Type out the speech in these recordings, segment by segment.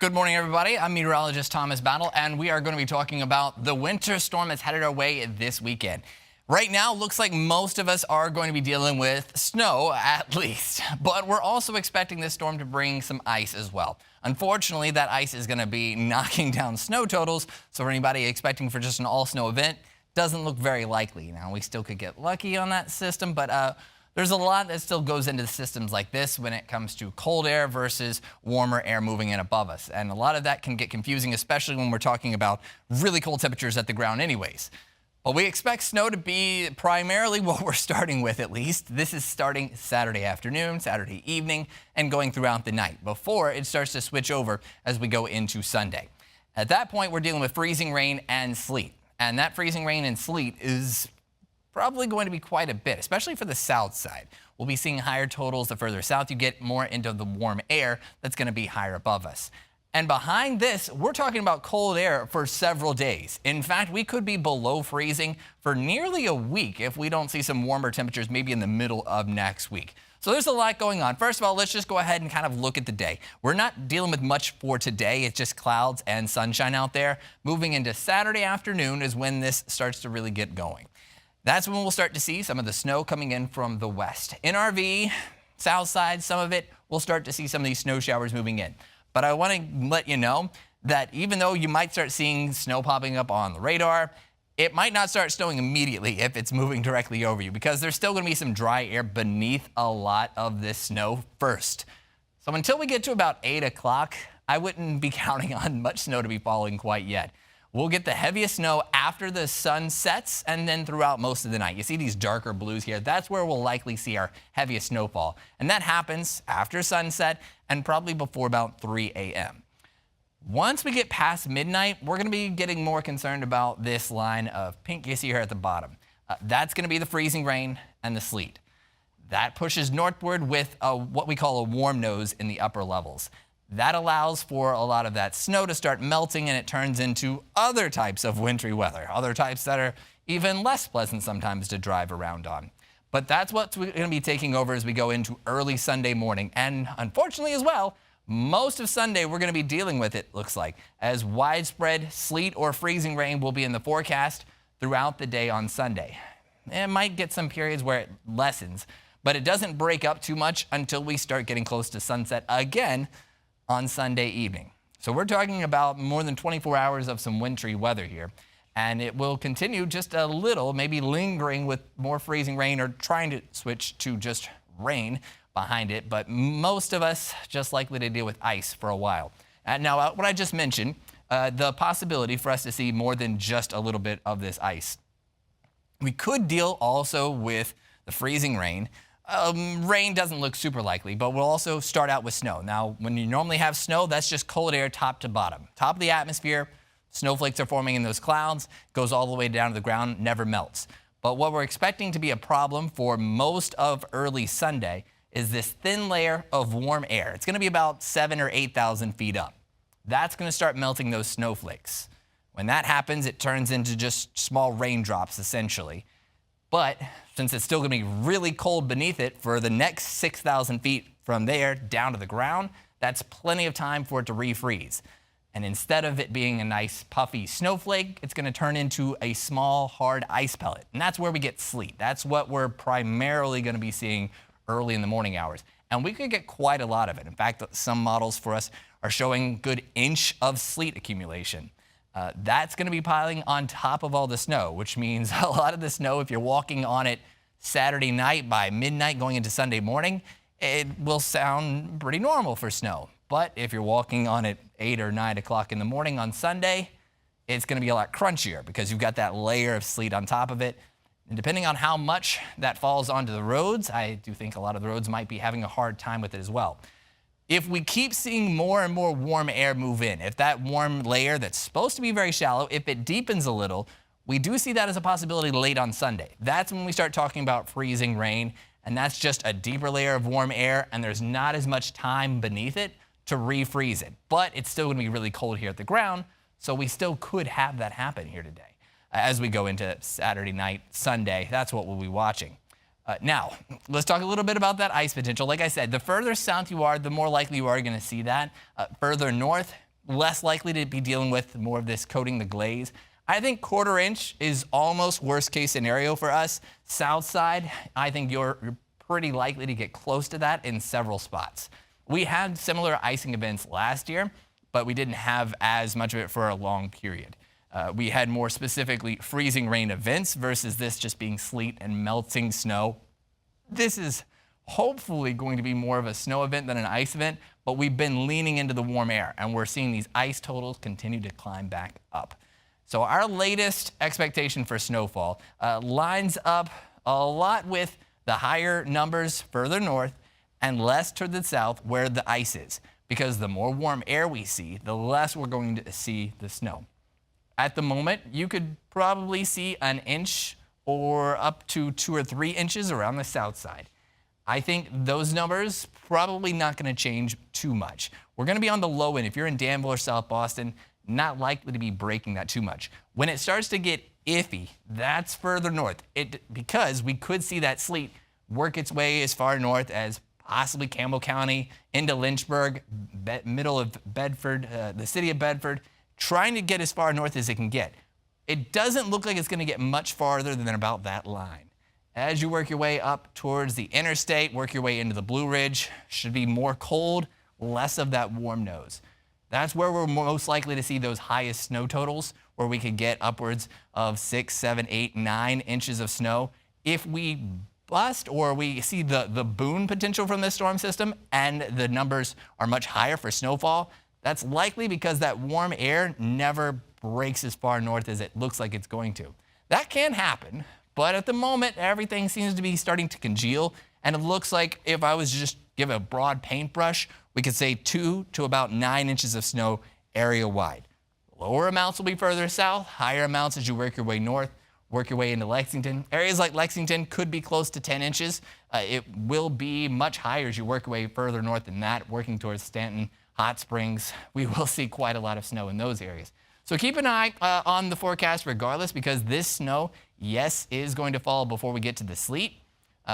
Good morning, everybody. I'm meteorologist Thomas Battle, and we are going to be talking about the winter storm that's headed our way this weekend. Right now, looks like most of us are going to be dealing with snow, at least. But we're also expecting this storm to bring some ice as well. Unfortunately, that ice is going to be knocking down snow totals, so for anybody expecting for just an all-snow event, doesn't look very likely. Now, we still could get lucky on that system, but there's a lot that still goes into systems like this when it comes to cold air versus warmer air moving in above us. And a lot of that can get confusing, especially when we're talking about really cold temperatures at the ground anyways. But we expect snow to be primarily what we're starting with, at least. This is starting Saturday afternoon, Saturday evening, and going throughout the night before it starts to switch over as we go into Sunday. At that point, we're dealing with freezing rain and sleet. And that freezing rain and sleet is probably going to be quite a bit, especially for the south side. We'll be seeing higher totals the further south you get, more into the warm air that's going to be higher above us. And behind this, we're talking about cold air for several days. In fact, we could be below freezing for nearly a week if we don't see some warmer temperatures maybe in the middle of next week. So there's a lot going on. First of all, let's just go ahead and kind of look at the day. We're not dealing with much for today. It's just clouds and sunshine out there. Moving into Saturday afternoon is when this starts to really get going. That's when we'll start to see some of the snow coming in from the west. NRV, south side, some of it, we'll start to see some of these snow showers moving in. But I want to let you know that even though you might start seeing snow popping up on the radar, it might not start snowing immediately if it's moving directly over you, because there's still going to be some dry air beneath a lot of this snow first. So until we get to about 8 o'clock, I wouldn't be counting on much snow to be falling quite yet. We'll get the heaviest snow after the sun sets and then throughout most of the night. You see these darker blues here. That's where we'll likely see our heaviest snowfall. And that happens after sunset and probably before about 3 a.m. Once we get past midnight, we're going to be getting more concerned about this line of pink you see here at the bottom. That's going to be the freezing rain and the sleet. That pushes northward with what we call a warm nose in the upper levels. That allows for a lot of that snow to start melting, and it turns into other types of wintry weather, other types that are even less pleasant sometimes to drive around on. But that's what's going to be taking over as we go into early Sunday morning. And unfortunately as well, most of Sunday we're going to be dealing with it, looks like, as widespread sleet or freezing rain will be in the forecast throughout the day on Sunday. It might get some periods where it lessens, but it doesn't break up too much until we start getting close to sunset again on Sunday evening. So we're talking about more than 24 hours of some wintry weather here, and it will continue just a little, maybe lingering with more freezing rain or trying to switch to just rain behind it, but most of us just likely to deal with ice for a while. And now, what I just mentioned, the possibility for us to see more than just a little bit of this ice. We could deal also with the freezing rain. Rain doesn't look super likely, but we'll also start out with snow. Now, when you normally have snow, that's just cold air top to bottom. Top of the atmosphere, snowflakes are forming in those clouds, goes all the way down to the ground, never melts. But what we're expecting to be a problem for most of early Sunday is this thin layer of warm air. It's going to be about 7,000 or 8,000 feet up. That's going to start melting those snowflakes. When that happens, it turns into just small raindrops, essentially. But since it's still going to be really cold beneath it for the next 6,000 feet from there down to the ground, that's plenty of time for it to refreeze. And instead of it being a nice puffy snowflake, it's going to turn into a small hard ice pellet. And that's where we get sleet. That's what we're primarily going to be seeing early in the morning hours. And we could get quite a lot of it. In fact, some models for us are showing a good inch of sleet accumulation. That's going to be piling on top of all the snow, which means a lot of the snow, if you're walking on it Saturday night by midnight going into Sunday morning, it will sound pretty normal for snow. But if you're walking on it 8 or 9 o'clock in the morning on Sunday, it's going to be a lot crunchier because you've got that layer of sleet on top of it. And depending on how much that falls onto the roads, I do think a lot of the roads might be having a hard time with it as well. If we keep seeing more and more warm air move in, if that warm layer that's supposed to be very shallow, if it deepens a little, we do see that as a possibility late on Sunday. That's when we start talking about freezing rain, and that's just a deeper layer of warm air, and there's not as much time beneath it to refreeze it. But it's still going to be really cold here at the ground, so we still could have that happen here today. As we go into Saturday night, Sunday, that's what we'll be watching. Now, let's talk a little bit about that ice potential. Like I said, the further south you are, the more likely you are going to see that. Further north, less likely to be dealing with more of this coating the glaze. I think quarter inch is almost worst case scenario for us. South side, I think you're pretty likely to get close to that in several spots. We had similar icing events last year, but we didn't have as much of it for a long period. We had more specifically freezing rain events versus this just being sleet and melting snow. This is hopefully going to be more of a snow event than an ice event, but we've been leaning into the warm air and we're seeing these ice totals continue to climb back up. So our latest expectation for snowfall lines up a lot with the higher numbers further north and less to the south where the ice is, because the more warm air we see, the less we're going to see the snow. At the moment, you could probably see an inch or up to 2 or 3 inches around the south side. I think those numbers probably not going to change too much. We're going to be on the low end. If you're in Danville or South Boston, not likely to be breaking that too much. When it starts to get iffy, that's further north, because we could see that sleet work its way as far north as possibly Campbell County, into Lynchburg, middle of Bedford, the city of Bedford, trying to get as far north as it can get. It doesn't look like it's going to get much farther than about that line. As you work your way up towards the interstate, work your way into the Blue Ridge, should be more cold, less of that warm nose. That's where we're most likely to see those highest snow totals, where we could get upwards of 6, 7, 8, 9 inches of snow. If we bust or we see the boon potential from this storm system and the numbers are much higher for snowfall, that's likely because that warm air never breaks as far north as it looks like it's going to. That can happen, but at the moment, everything seems to be starting to congeal, and it looks like if I was to just give a broad paintbrush, we could say 2 to about 9 inches of snow area-wide. Lower amounts will be further south, higher amounts as you work your way north, work your way into Lexington. Areas like Lexington could be close to 10 inches. It will be much higher as you work your way further north than that, working towards Stanton, Hot Springs. We will see quite a lot of snow in those areas. So keep an eye on the forecast regardless, because this snow, yes, is going to fall before we get to the sleet,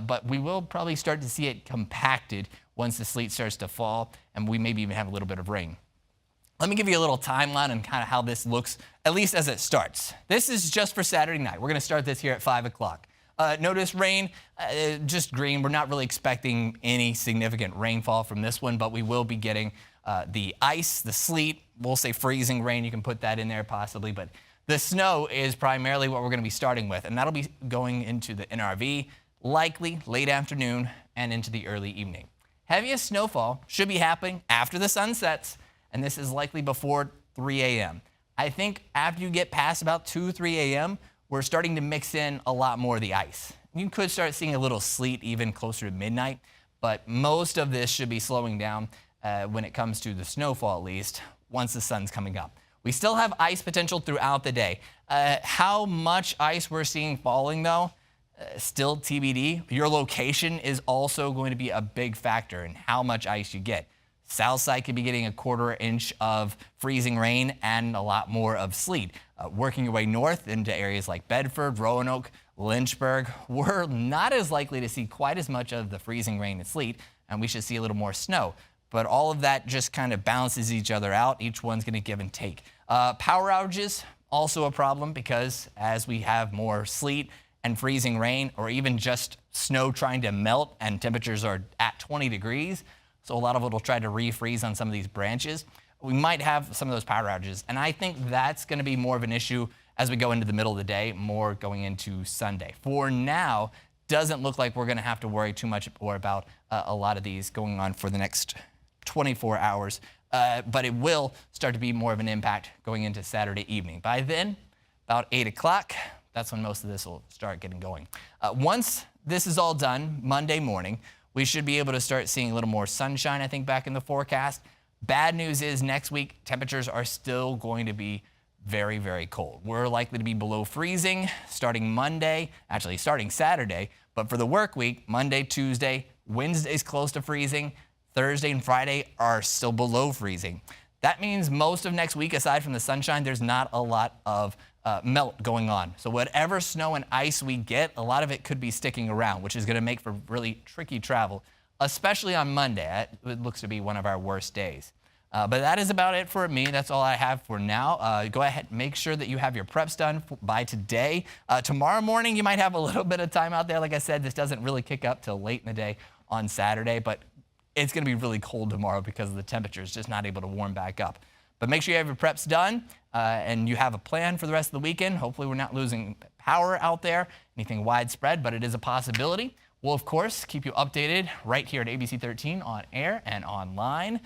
but we will probably start to see it compacted once the sleet starts to fall, and we maybe even have a little bit of rain. Let me give you a little timeline on kind of how this looks, at least as it starts. This is just for Saturday night. We're going to start this here at 5 o'clock. Notice rain, just green. We're not really expecting any significant rainfall from this one, but we will be getting the ice, the sleet. We'll say freezing rain. You can put that in there possibly, but the snow is primarily what we're going to be starting with, and that'll be going into the NRV, likely late afternoon and into the early evening. Heaviest snowfall should be happening after the sun sets, and this is likely before 3 a.m. I think after you get past about 2, 3 a.m., we're starting to mix in a lot more of the ice. You could start seeing a little sleet even closer to midnight, but most of this should be slowing down when it comes to the snowfall, at least, once the sun's coming up. We still have ice potential throughout the day. How much ice we're seeing falling, though, still TBD. Your location is also going to be a big factor in how much ice you get. South side could be getting a 1/4 inch of freezing rain and a lot more of sleet. Working your way north into areas like Bedford, Roanoke, Lynchburg, we're not as likely to see quite as much of the freezing rain and sleet, and we should see a little more snow. But all of that just kind of balances each other out. Each one's going to give and take. Power outages, also a problem, because as we have more sleet and freezing rain, or even just snow trying to melt and temperatures are at 20 degrees, so a lot of it will try to refreeze on some of these branches, we might have some of those power outages. And I think that's going to be more of an issue as we go into the middle of the day, more going into Sunday. For now, doesn't look like we're going to have to worry too much more about a lot of these going on for the next 24 hours. But it will start to be more of an impact going into Saturday evening. By then, about 8 o'clock, that's when most of this will start getting going. Once this is all done, Monday morning, we should be able to start seeing a little more sunshine, I think, back in the forecast. Bad news is next week, temperatures are still going to be very, very cold. We're likely to be below freezing starting Monday, actually starting Saturday, but for the work week, Monday, Tuesday, Wednesday's close to freezing, Thursday and Friday are still below freezing. That means most of next week, aside from the sunshine, there's not a lot of melt going on. So whatever snow and ice we get, a lot of it could be sticking around, which is going to make for really tricky travel, especially on Monday. It looks to be one of our worst days. But that is about it for me. That's all I have for now. Go ahead, make sure that you have your preps done by today. Tomorrow morning, you might have a little bit of time out there. Like I said, this doesn't really kick up till late in the day on Saturday, but it's going to be really cold tomorrow because the temperature is just not able to warm back up. But make sure you have your preps done and you have a plan for the rest of the weekend. Hopefully we're not losing power out there, anything widespread, but it is a possibility. We'll, of course, keep you updated right here at ABC 13 on air and online.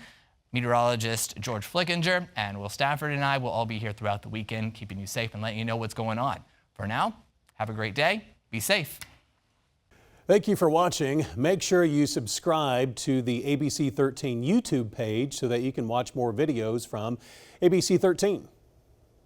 Meteorologist George Flickinger and Will Stafford and I will all be here throughout the weekend, keeping you safe and letting you know what's going on. For now, have a great day. Be safe. Thank you for watching. Make sure you subscribe to the ABC 13 YouTube page so that you can watch more videos from ABC 13.